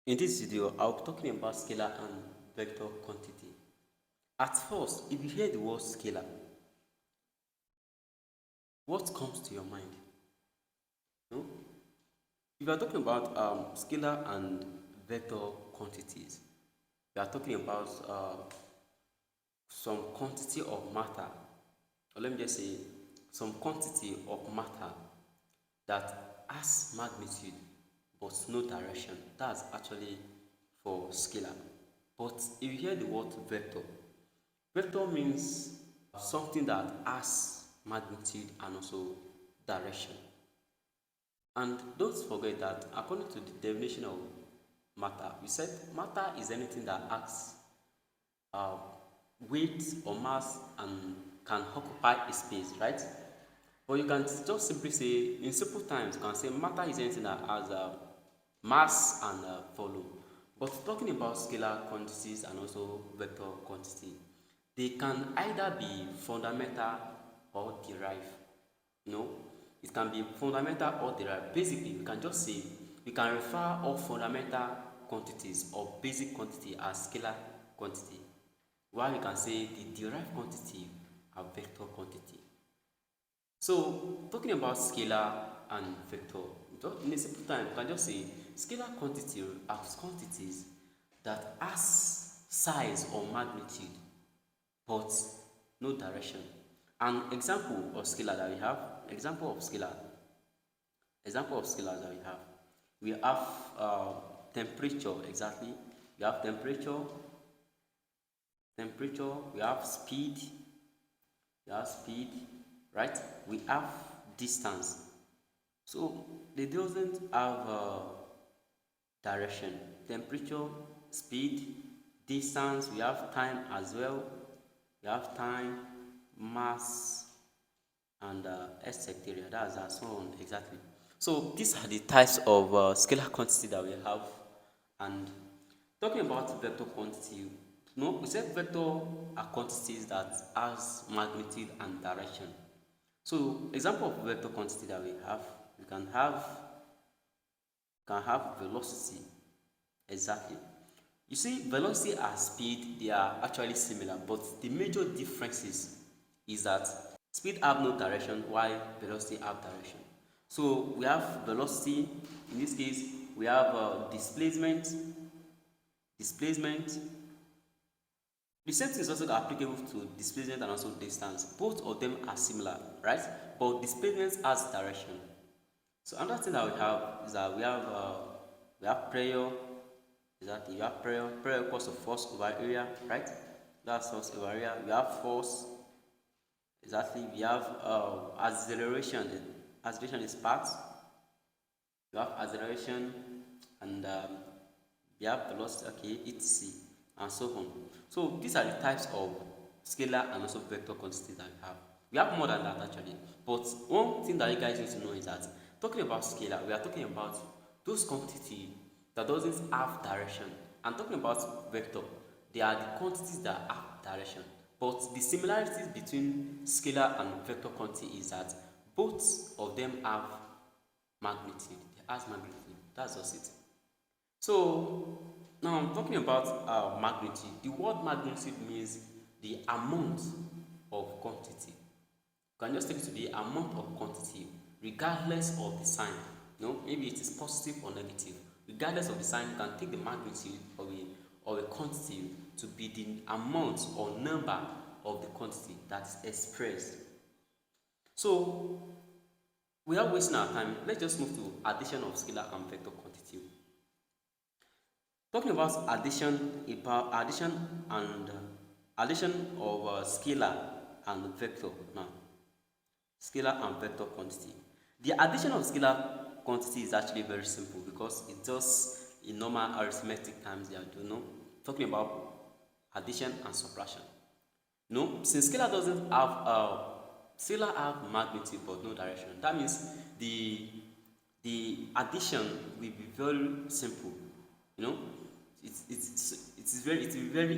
In this video, I'll be talking about scalar and vector quantity. At first, if you hear the word scalar, what comes to your mind? No? If you are talking about scalar and vector quantities, you are talking about some quantity of matter, or let me just say some quantity of matter that has magnitude but no direction. That's actually for scalar. But if you hear the word vector, vector means something that has magnitude and also direction. And don't forget that according to the definition of matter, we said matter is anything that has uh, weight or mass and can occupy a space, right? But you can just simply say, in simple terms, you can say matter is anything that has mass and volume. But talking about scalar quantities and also vector quantity, they can either be fundamental or derived. You know, it can be fundamental or derived. Basically, we can just say we can refer all fundamental quantities or basic quantity as scalar quantity, while we can say the derived quantity are vector quantity. So, talking about scalar and vector, in a simple time, you can just say scalar quantity are quantities that has size or magnitude but no direction. An example of scalar that we have, example of scalars that we have temperature exactly. We have temperature. We have speed, right? We have distance. So they doesn't have direction. Temperature, speed, distance. We have time as well. We have time, mass, and etc. That's and so on exactly. So these are the types of scalar quantity that we have. And talking about vector quantity, no, we said vector are quantities that has magnitude and direction. So example of vector quantity that we have, we can have velocity exactly. You see, velocity and speed, they are actually similar, but the major differences is that speed have no direction while velocity have direction. So we have velocity. In this case, we have displacement. The same thing is also applicable to displacement and also distance. Both of them are similar, right? But displacement has direction. So another thing that we have is that we have pressure. Exactly, you have pressure. Pressure equals to force over area, right? That's force over area. We have force. Exactly, we have acceleration. Acceleration is part. You have acceleration, and we have velocity. Okay, it's c, and so on. So these are the types of scalar and also vector quantities that we have. We have more than that actually. But one thing that you guys need to know is that talking about scalar, we are talking about those quantities that doesn't have direction. And talking about vector, they are the quantities that have direction. But the similarities between scalar and vector quantity is that both of them have magnitude. They have magnitude. That's just it. So now I'm talking about magnitude. The word magnitude means the amount of quantity. You can just take it to the amount of quantity regardless of the sign. Maybe it is positive or negative. Regardless of the sign, you can take the magnitude of a quantity to be the amount or number of the quantity that is expressed. So without wasting our time, let's just move to addition of scalar and vector quantity. Talking about addition of scalar and vector now. Scalar and vector quantity. The addition of scalar quantity is actually very simple because it's just in normal arithmetic times they are doing. Talking about addition and subtraction. Since scalar doesn't have scalar have magnitude but no direction. That means the addition will be very simple. It's very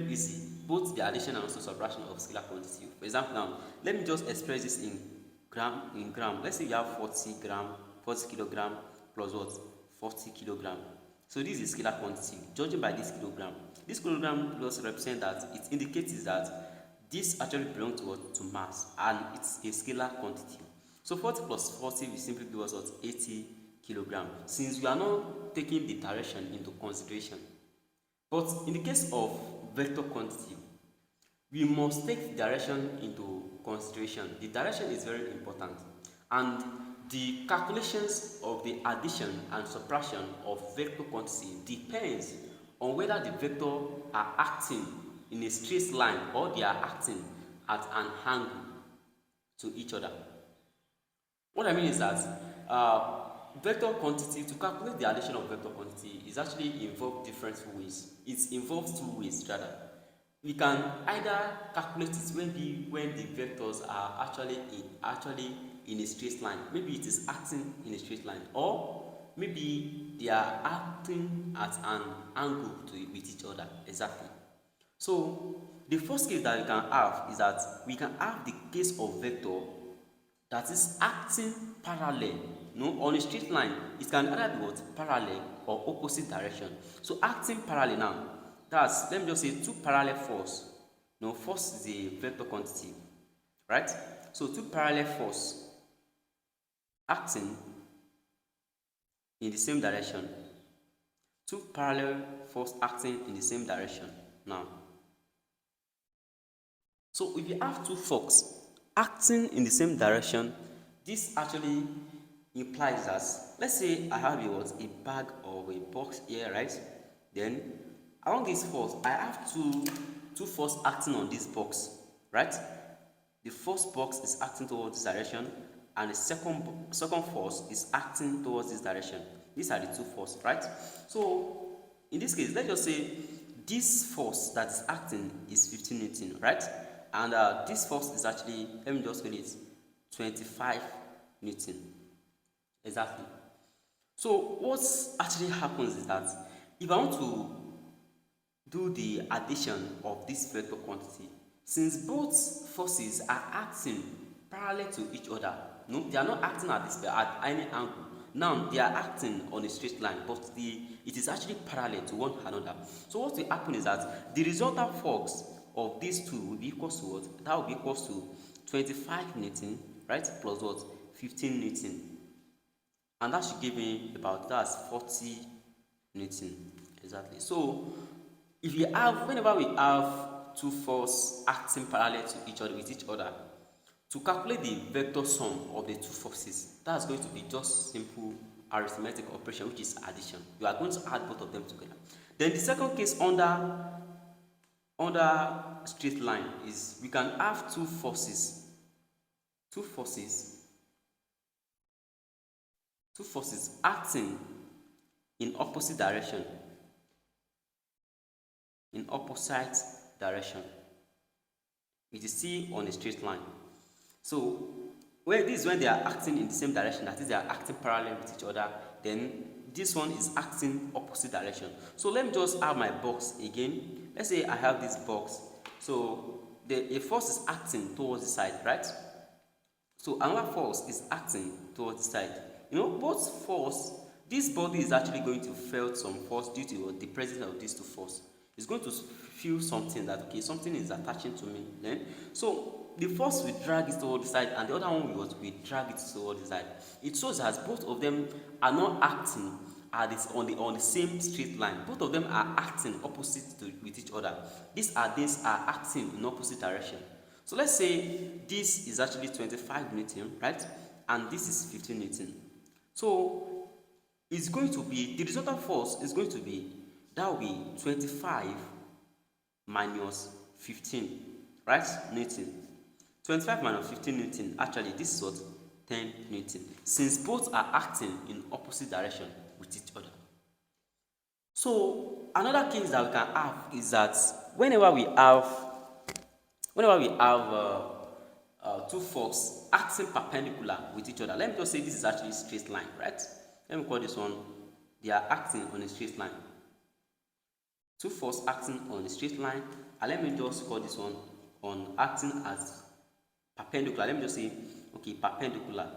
easy, both the addition and also subtraction of scalar quantity. For example, now let me just express this in gram. Let's say you have 40 kilogram plus what? 40 kilogram. So this is a scalar quantity. Judging by this kilogram just represent that it indicates that this actually belongs to what? To mass, and it's a scalar quantity. So 40 plus 40 will simply give us what? 80 kilogram. Since we are not taking the direction into consideration, but in the case of vector quantity, we must take the direction into consideration. The direction is very important, and the calculations of the addition and subtraction of vector quantity depends on whether the vector are acting in a straight line or they are acting at an angle to each other. What I mean is that vector quantity, to calculate the addition of vector quantity, is actually involved different ways. It involves two ways rather. We can either calculate it when the vectors are actually in a straight line. Maybe it is acting in a straight line, or maybe they are acting at an angle with each other. Exactly. So the first case that we can have is that we can have the case of vector that is acting parallel, on a straight line. It can either be what? Parallel or opposite direction. So acting parallel now, that's, let me just say, two parallel force. Force is a vector quantity, right? So two parallel force acting in the same direction. Two parallel force acting in the same direction. Now, so if you have two forces acting in the same direction, this actually implies that, let's say I have a bag or a box here, right? Then along this force, I have two forces acting on this box, right? The first box is acting towards this direction, and the second force is acting towards this direction. These are the two forces, right? So in this case, let's just say this force that is acting is 15 Newton, right? And this force is actually, let me just call it 25 Newton. Exactly. So what actually happens is that if I want to do the addition of this vector quantity, since both forces are acting parallel to each other, they are not acting at any angle. Now they are acting on a straight line, but it is actually parallel to one another. So what will happen is that the resultant force of these two will be equals to what? That will be equals to 25 Newton, right? Plus what? 15 Newton. And that should give me about, that's 40 Newton. Exactly. So whenever we have two forces acting parallel to each other with each other, to calculate the vector sum of the two forces, that's going to be just simple arithmetic operation, which is addition. You are going to add both of them together. Then the second case under straight line is we can have two forces acting in opposite direction. It is still on a straight line. So when they are acting in the same direction, that is, they are acting parallel with each other, then this one is acting opposite direction. So let me just have my box again. Let's say I have this box. So a force is acting towards the side, right? So another force is acting towards the side. Both force, this body is actually going to feel some force due to the presence of these two forces. It's going to feel something that, okay, something is attaching to me. So the force will drag it towards the side, and the other one will drag it towards the side. It shows that both of them are not acting on the same straight line. Both of them are acting opposite with each other. These are acting in opposite direction. So let's say this is actually 25 Newton, right? And this is 15 Newton. So it's going to be, the resultant force is going to be, that will be 25 minus 15, right? Newton. 25 minus 15 Newton, actually this is what? 10 Newton. Since both are acting in opposite direction with each other. So another case that we can have is that whenever we have two forces acting perpendicular with each other, let me just say this is actually a straight line, right? Let me call this one, they are acting on a straight line. Two forces acting on a straight line, and let me just call this one on acting as perpendicular. Let me just say, okay, perpendicular.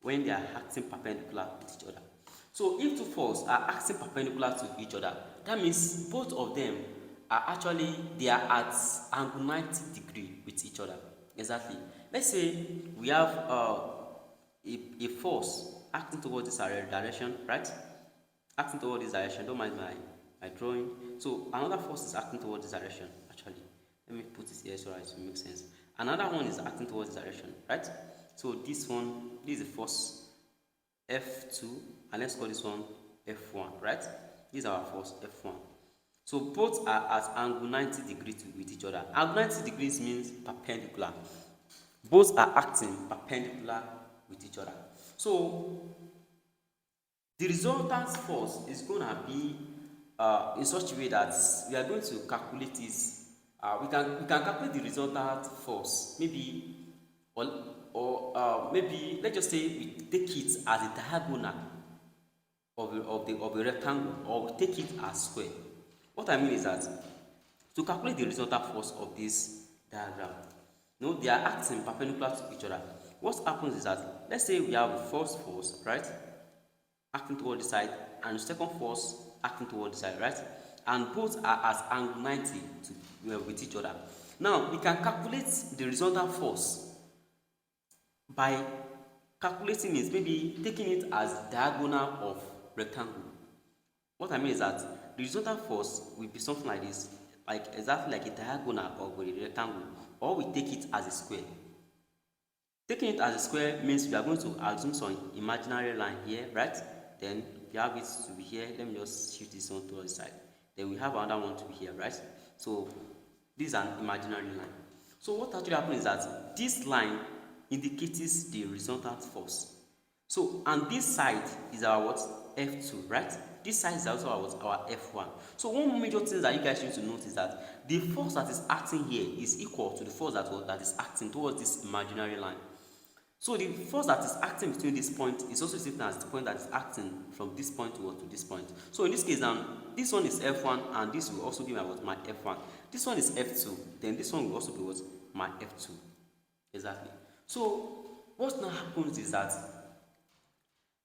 when they are acting perpendicular with each other. So if two forces are acting perpendicular to each other, that means both of them are actually they are at angle 90 degree with each other. Exactly. Let's say we have a force acting towards this direction, right? Acting towards this direction. Don't mind my drawing. So another force is acting towards this direction. Actually, let me put it here so that it will make sense. Another one is acting towards this direction, right? So this is the force F2, and let's call this one F1, right? This is our force F1. So both are at angle 90 degrees with each other. Angle 90 degrees means perpendicular. Both are acting perpendicular with each other. So the resultant force is going to be in such a way that we are going to calculate this. We can calculate the resultant force maybe or maybe let's just say we take it as a diagonal of a rectangle, or we take it as square. What I mean is that to calculate the resultant force of this diagram, they are acting perpendicular to each other. What happens is that let's say we have the first force, right, acting toward the side, and the second force acting toward the side, right, and both are at angle 90 with each other. Now we can calculate the resultant force by calculating it, maybe taking it as diagonal of rectangle. What I mean is that the resultant force will be something like this, like exactly like a diagonal of a rectangle, or we take it as a square. Taking it as a square means we are going to assume some imaginary line here, right? Then we have it to be here. Let me just shift this one to the side. Then we have another one to be here, right? So this is an imaginary line. So what actually happens is that this line indicates the resultant force. So, and this side is our what? F2, right? This side is also our F1. So one major thing that you guys need to note is that the force that is acting here is equal to the force that is acting towards this imaginary line. So the force that is acting between this point is also seen as the point that is acting from this point to this point. So in this case now, this one is F1 and this will also be my F1. This one is F2, then this one will also be my F2. Exactly. So what now happens is that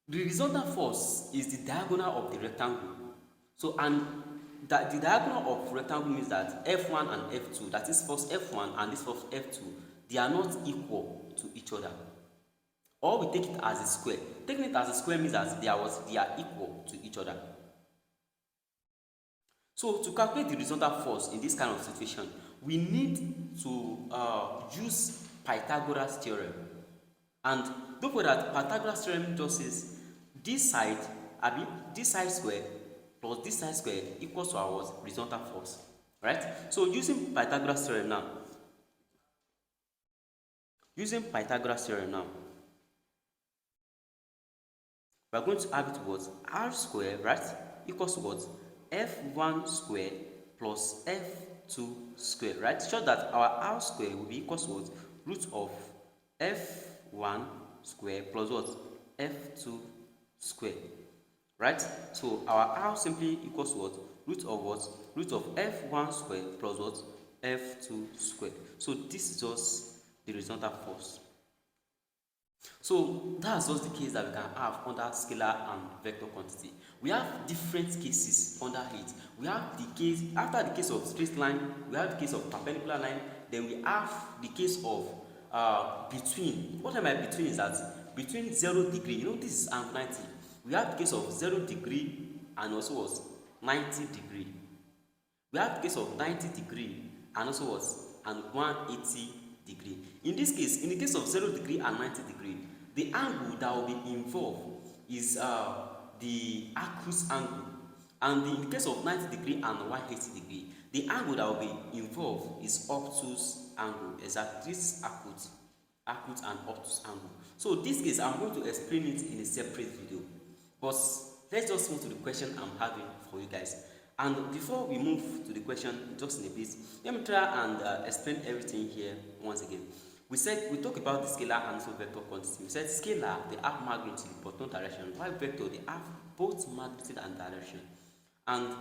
the resultant force is the diagonal of the rectangle. So and that the diagonal of rectangle means that F1 and F2, that is force F1 and this force F2, they are not equal to each other. Or we take it as a square. Taking it as a square means that they are equal to each other. So to calculate the resultant force in this kind of situation, we need to use Pythagoras Theorem. And don't forget that Pythagoras Theorem just says this side square plus this side square equals to our resultant force. Right? So using Pythagoras Theorem now, we are going to have it what? R square, right, equals to what? F1 square plus F2 square, right? So that our R square will be equals to what? Root of F1 square plus what? F2 square, right? So our R simply equals to what? Root of what? Root of F1 square plus what? F2 square. So this is just the resultant force. So that's just the case that we can have under scalar and vector quantity. We have different cases under it. We have the case, after the case of straight line, we have the case of perpendicular line, then we have the case of between. What I mean by between is that between 0 degree, this is angle 90. We have the case of 0 degree and also was 90 degree. We have the case of 90 degree and also was and 180 degree. In this case, in the case of 0 degree and 90 degree, the angle that will be involved is the acute angle. And in the case of 90 degree and 180 degree, the angle that will be involved is obtuse angle. Exactly, this is acute and obtuse angle. So in this case, I'm going to explain it in a separate video. But let's just move to the question I'm having for you guys. And before we move to the question, just in a bit, let me try and explain everything here once again. We talk about the scalar and also vector quantity. We said scalar, they have magnitude but not direction, while vector, they have both magnitude and direction. And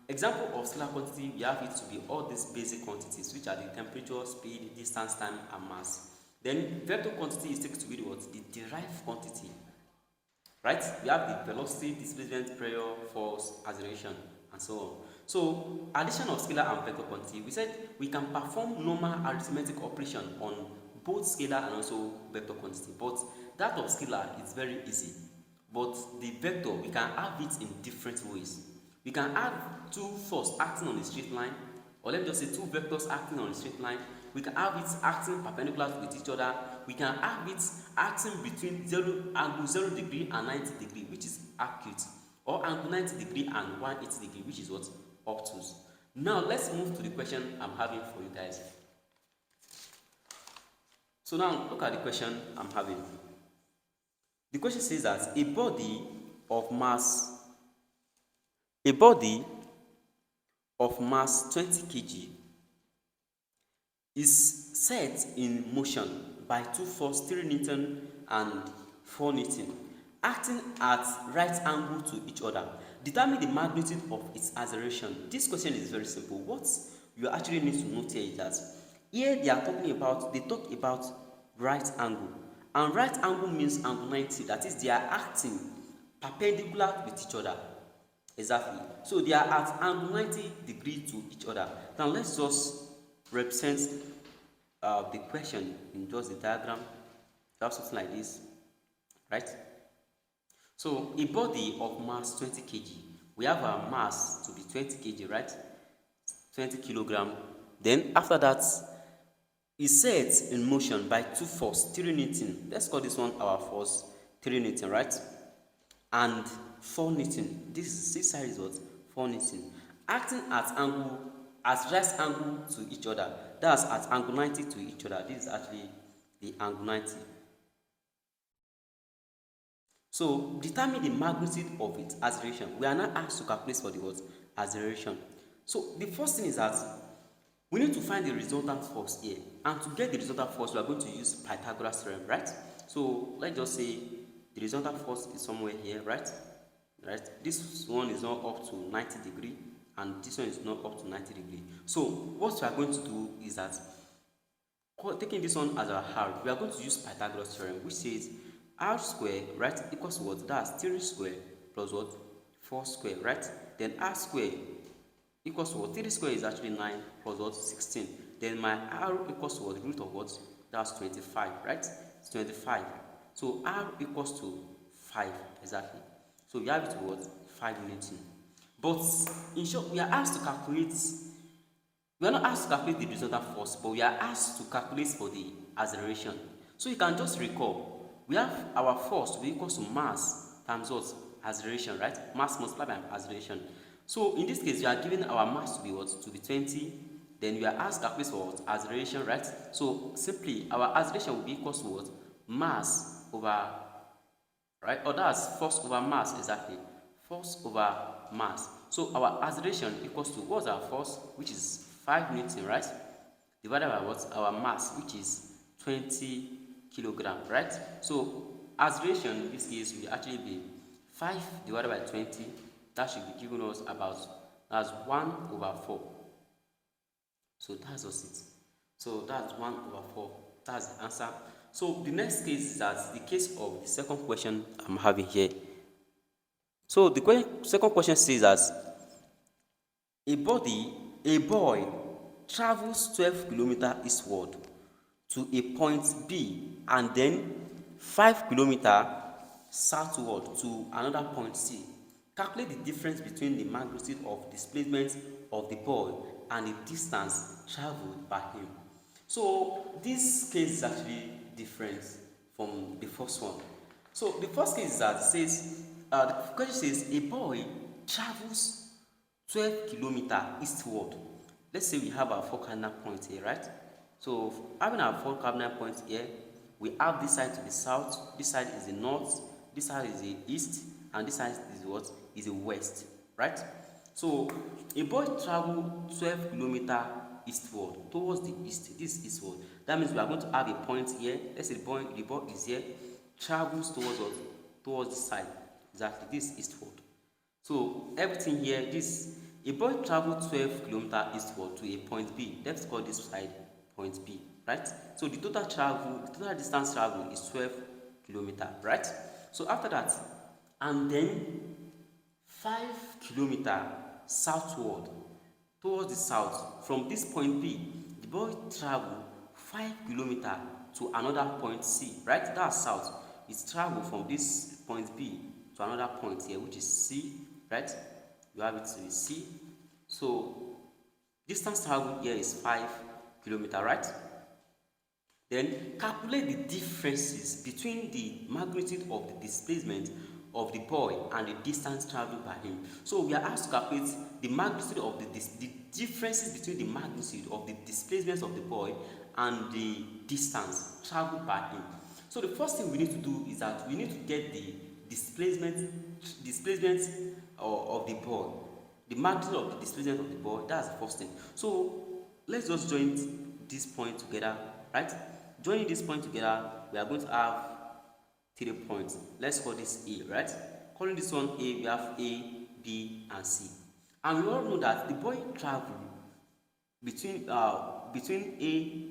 example of scalar quantity, we have it to be all these basic quantities, which are the temperature, speed, distance, time, and mass. Then vector quantity is taken to be what? The derived quantity. right? We have the velocity, displacement, pressure, force, acceleration, and so on. So addition of scalar and vector quantity, we said we can perform normal arithmetic operation on both scalar and also vector quantity, but that of scalar is very easy. But the vector, we can have it in different ways. We can have two forces acting on a straight line, or let me just say two vectors acting on a straight line. We can have it acting perpendicular with each other. We can have it acting between angle 0 degree and 90 degree, which is acute, or angle 90 degree and 180 degree, which is what? Obtuse. Now let's move to the question I'm having for you guys. So now look at the question I'm having. The question says that a body of mass 20 kg is set in motion by two forces 3 Newton and 4 Newton acting at right angle to each other. Determine the magnitude of its acceleration. This question is very simple. What you actually need to note here is that here they talk about right angle, and right angle means angle 90. That is, they are acting perpendicular with each other. Exactly. So they are at angle 90 degree to each other. Now let's just represent the question in just the diagram. You have something like this, right? So a body of mass 20 kg. We have our mass to be 20 kg, right? 20 kilogram. Then after that, is set in motion by two forces 3 Newton. Let's call this one our force 3 Newton, right? And 4 Newton. This side is what? 4 Newton. Acting at right angle to each other. That's at angle 90 to each other. This is actually the angle 90. So determine the magnitude of its acceleration. We are now asked to calculate for the what? Acceleration. So the first thing is that we need to find the resultant force here. And to get the resultant force, we are going to use Pythagoras Theorem, right? So let's just say the resultant force is somewhere here, right? This one is not up to 90 degree, and this one is not up to 90 degree. So what we are going to do is that, taking this one as our R, we are going to use Pythagoras Theorem, which says R square, right, equals to what? That's 3 square plus what? 4 square, right? Then R square equals to what? 3 square is actually 9 plus what? 16. Then my R equals to what? Root of what? That's 25, right? It's 25. So R equals to 5, exactly. So we have it to what? 5 Newton. But in short, we are asked to calculate, we are not asked to calculate the resultant force, but we are asked to calculate for the acceleration. So you can just recall, we have our force to be equal to mass times what? Acceleration, right? Mass multiplied by acceleration. So in this case, we are given our mass to be what? To be 20. Then we are asked to calculate for what? Acceleration, right? So simply, our acceleration will be equal to what? Mass over, right? Or that's force over mass, exactly. Force over mass. So our acceleration equals to, what's our force? Which is 5 Newton, right? Divided by what? Our mass, which is 20 kilogram, right? So acceleration in this case will actually be 5 divided by 20. That should be giving us about, that's 1 over 4. So that's just it. So that's 1 over 4. That's the answer. So the next case is that the case of the second question I'm having here. So the second question says that a boy travels 12 kilometers eastward to a point B and then 5 kilometers southward to another point C. Calculate the difference between the magnitude of displacement of the boy and the distance traveled by him. So this case is actually different from the first one. So the first case is that it says, the question says a boy travels 12 kilometers eastward. Let's say we have our 4 cardinal points here, right? So having our 4 cardinal points here, we have this side to the south, this side is the north, this side is the east, and this side is what? Is the west, right? So a boy traveled 12 kilometers eastward, towards the east. This is eastward. That means we are going to have a point here. Let's say the boy is here, travels towards what? Towards this side. Exactly, this is eastward. So everything here, a boy traveled 12 kilometers eastward to a point B. Let's call this side point B, right? So the total distance traveled is 12 kilometers, right? So after that, and then 5 kilometers southward towards the south. From this point B, the boy traveled 5 kilometers to another point C, right? That's south. It's traveled from this point B to another point here, which is C, right? You have it to be C. So distance traveled here is 5 kilometers, right? Then calculate the differences between the magnitude of the displacement of the boy and the distance traveled by him. So we are asked to calculate the magnitude of the differences between the magnitude of the displacement of the boy and the distance traveled by him. So the first thing we need to do is that we need to get the displacement of the boy, the magnitude of the displacement of the boy. That's the first thing. So let's just join this point together, right? Joining this point together, we are going to have 3 points. Let's call this A, right? Calling this one A, we have A, B, and C. And we all know that the boy traveled between A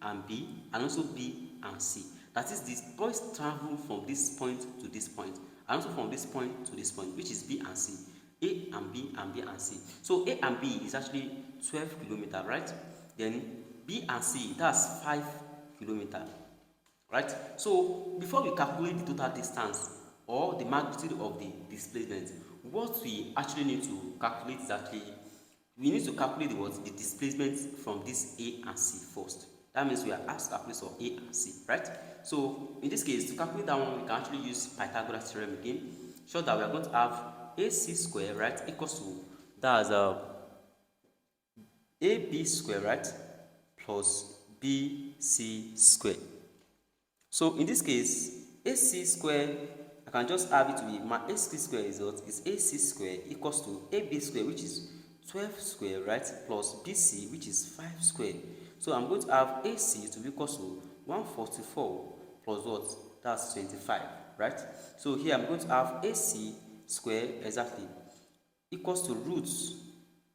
and B, and also B and C. That is, the boys travel from this point to this point, and also from this point to this point, which is B and C. A and B and B and C. So A and B is actually 12 kilometers, right? Then B and C, that's 5 kilometers, right? So before we calculate the total distance or the magnitude of the displacement, what we actually need to calculate is actually, we need to calculate the displacement from this A and C first. That means we are asked to calculate for A and C, right? So in this case, to calculate that one, we can actually use Pythagoras Theorem again. Show that we are going to have AC square, right, equals to, that's AB square, right, plus BC square. So in this case, AC square, I can just have it to be, my AC square is what? Is AC square equals to AB square, which is 12 square, right, plus BC, which is 5 square. So I'm going to have AC to be equal to 144 plus what? That's 25, right? So here I'm going to have AC square exactly equals to roots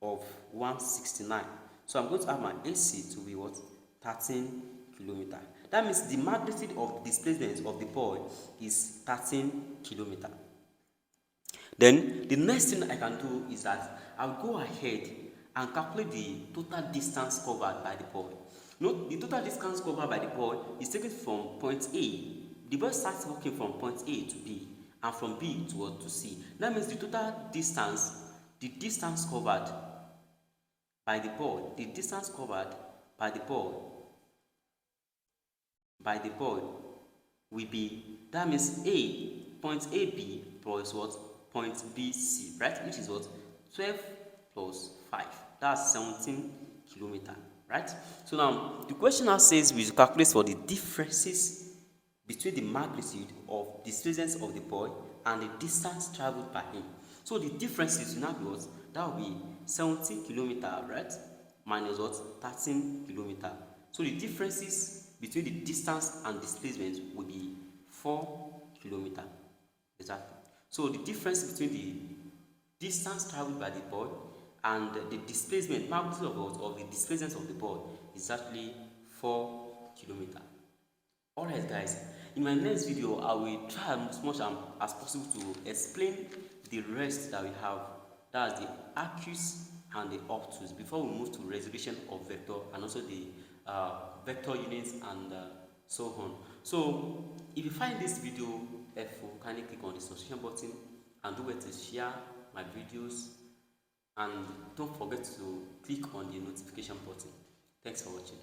of 169. So I'm going to have my AC to be what? 13 kilometers. That means the magnitude of the displacement of the boy is 13 kilometers. Then the next thing I can do is that I'll go ahead and calculate the total distance covered by the boy. Note, the total distance covered by the boy is taken from point A. The boy starts walking from point A to B, and from B to C. That means the total distance, the distance covered by the boy, the distance covered by the boy will be, that means point AB plus what? Point BC, right? Which is what? 12 plus 5. That's 17 kilometers, right? So now, the question now says we should calculate for the differences between the magnitude of displacement of the boy and the distance traveled by him. So the differences will now be what? That will be 17 kilometers, right? Minus what? 13 kilometers. So the differences between the distance and displacement will be 4 kilometers. Exactly. So the difference between the distance traveled by the boy and the displacement, magnitude of the displacement of the boy is actually 4 kilometers. Alright guys, in my next video I will try as much as possible to explain the rest that we have. That's the arcs and the obtuse before we move to resolution of vector and also the vector units and so on. So if you find this video helpful, kindly click on the subscription button and do it to share my videos, and don't forget to click on the notification button. Thanks for watching.